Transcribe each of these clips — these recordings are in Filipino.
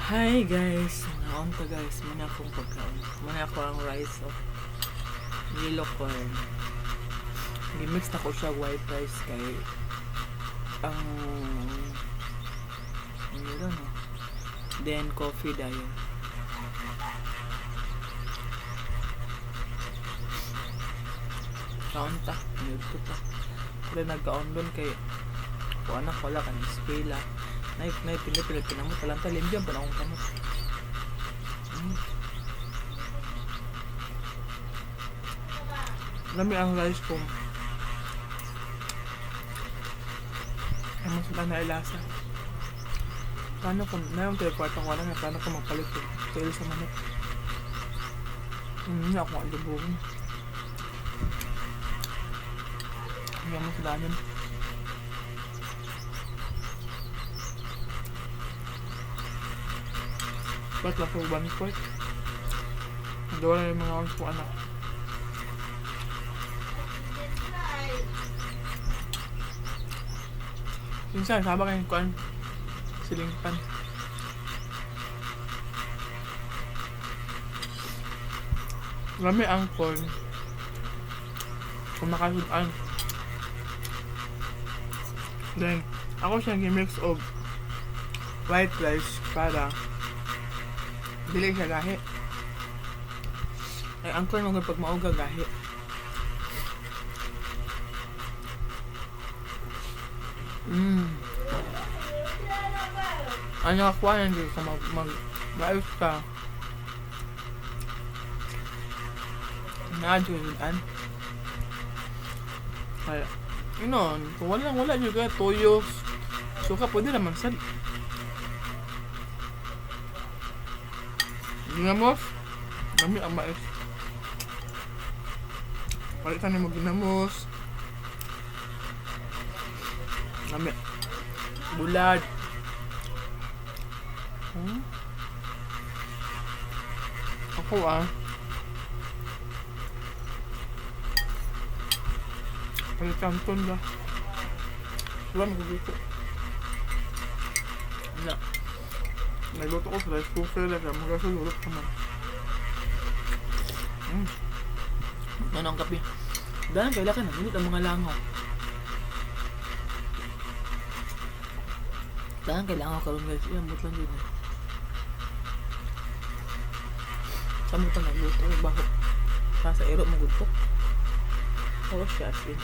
Hi guys, mga to guys, muna akong pagkaon. Muna ako ang rice of yellow corn. Gimix na ko siya white rice kay ang ano no? Then coffee dayon. Kaon ta, nito ta. Pero nagkaon doon kay ko anak wala kan eskwela. Naip pinipili pinamot talang talim diyan pa akong kamot. Lami ang rice ko. Ay mas na ilasa. Paano ko na yung kwarta ko lang paano ko magpalit yung tail sa manok. Hindi ako alubuhin. Hindi mo sa danin. Ba't lang po ba ni Kwek? Nagawa na yung mga oras po anak. Minsan, saba kayo kuan silingpan. Rami ang corn. Kumakasudan. Then, ako siyang gimix of white rice para dili siya gahi. Ay, ang corn mo pag mauga gahi. Ano ako hindi ka mag-ayos ka. Naadyoan. Kaya, yun, kung wala juga toyo, suka pwede naman sa ginamos, dami ang mais. Palitan mo ginamos. Dami. Bulad. Ako palitan ton ba? Wala magluto. Wala. Nagluto ko sa rice cooker lang. Magasululot naman. Ano ang kape? Dahil kailangan na. Minit ang mga langaw. Dahil kailangan ko karoon guys. Iyan, but lang yun eh. Saan mo ito nagluto? Bakit? Sa ero magluto? Oo siya asin.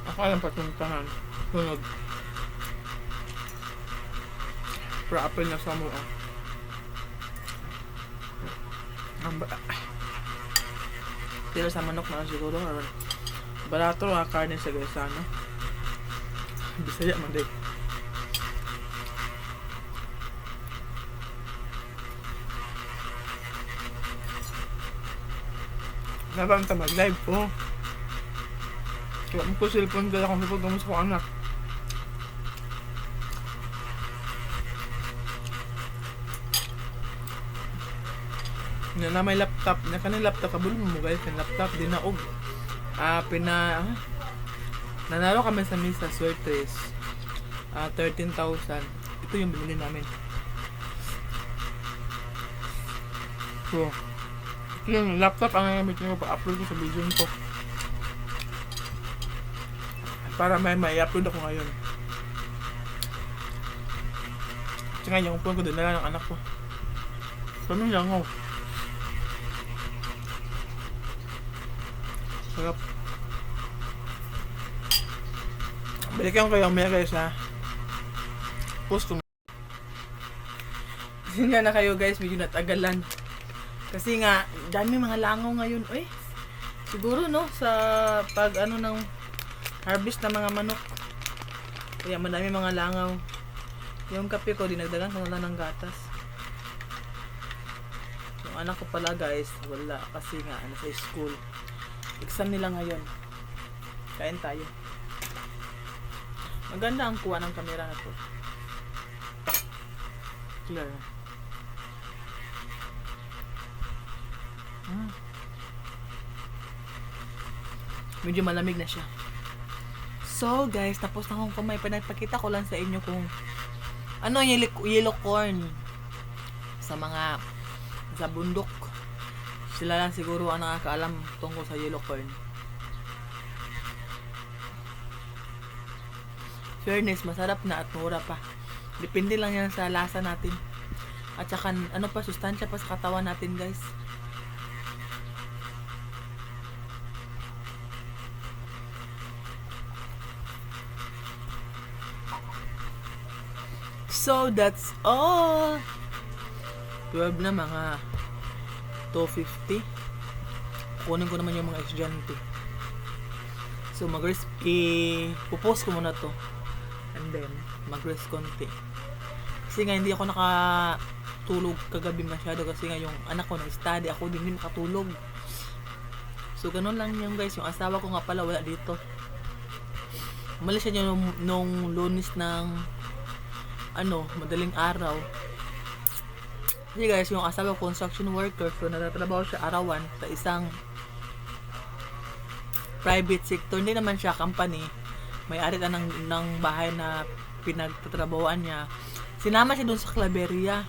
Ako alam patuntahan. Sunod. Pero apple na sa mo pero sa manok na siguro barato ang karne sa guys ano. Bisaya man din. Nabanta mag-live po. Kaya mo ko cellphone gala kung sa paggamus ko anak. Na may laptop, na kanang laptop kabul mo guys, yung laptop din na og nanalo kami sa Misa Suertes 13,000. Ito yung binili namin. So, yung laptop ang gamitin ko pa-upload ko sa video ko. Para may upload ako ngayon. Tsaka yung phone ko dinala ng anak ko. Kami lang ako. Sarap. Balikan ko yung maya guys ha. Post ko. Kasi nga na kayo guys, medyo natagalan. Kasi nga, dami mga langaw ngayon. Uy, siguro no, sa pag ano ng harvest ng mga manok. Kaya madami mga langaw. Yung kape ko, dinagdagan ko na lang ng gatas. Yung anak ko pala guys, wala. Kasi nga, ano sa school. Exam nila ngayon. Kain tayo. Maganda ang kuha ng kamera na to. Clear. medyo malamig na siya. So guys, tapos na akong kumain. Pinagpakita ko lang sa inyo kung ano yung yellow corn sa mga sa bundok. Sila lang siguro ang nakakaalam tungkol sa yellow corn. Fairness, masarap na at mura pa. Depende lang yan sa lasa natin. At saka ano pa, sustansya pa sa katawan natin guys. So that's all. 12 na, mga 2:50. Kunin ko naman yung mga estudyante. So pupost ko muna to. And then mag-rest konti. Kasi nga hindi ako nakatulog kagabi masyado. Kasi nga yung anak ko na-study. Ako din hindi makatulog. So ganun lang yung guys. Yung asawa ko nga pala wala dito. Umalis siya nung Lunes ng madaling araw. Kasi guys, yung asawa ko construction worker, so nagtatrabaho siya arawan sa isang private sector. Hindi naman siya company. May-ari ka ng bahay na pinagtatrabahoan niya. Sinama siya dun sa Claveria.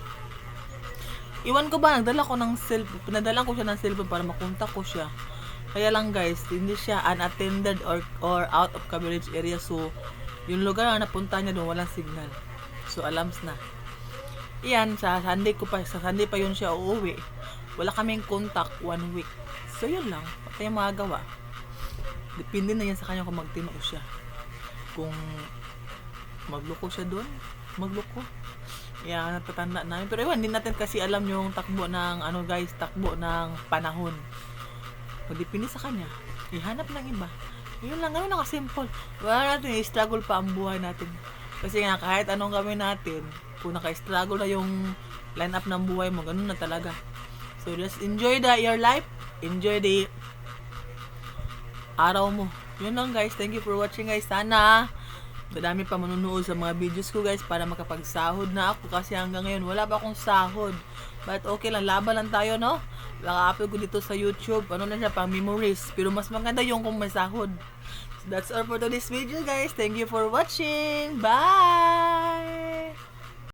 Iwan ko ba, pinadalan ko siya ng cellphone para makontak ko siya. Kaya lang guys, hindi siya unattended or out of coverage area. So, yung lugar na napunta niya doon, walang signal. So, alams na. Iyan, sa Sunday pa yun siya uuwi. Wala kaming contact 1 week. So, yun lang. Pati yung magagawa. Depende na yan sa kanya kung magtinoo siya. Kung magloko siya doon, magloko. Yan, natatanda namin. Pero iwan, hindi natin kasi alam yung takbo ng, takbo ng panahon. So, depende sa kanya. Ihanap ng iba. Yun lang, ganun nakasimple. Wala natin, i-struggle pa ang buhay natin. Kasi nga, kahit anong gawin natin, kung naka-struggle na yung line up ng buhay mo, ganun na talaga. So, just enjoy your life. Enjoy the araw mo. Yun lang guys. Thank you for watching guys. Sana madami pa manunood sa mga videos ko guys para makapagsahod na ako. Kasi hanggang ngayon, wala pa akong sahod. But okay lang, laban lang tayo, no? Naka-upload ko dito sa YouTube. Ano lang siya, pang memories. Pero mas maganda yung kung may sahod. So, that's all for today's video guys. Thank you for watching. Bye!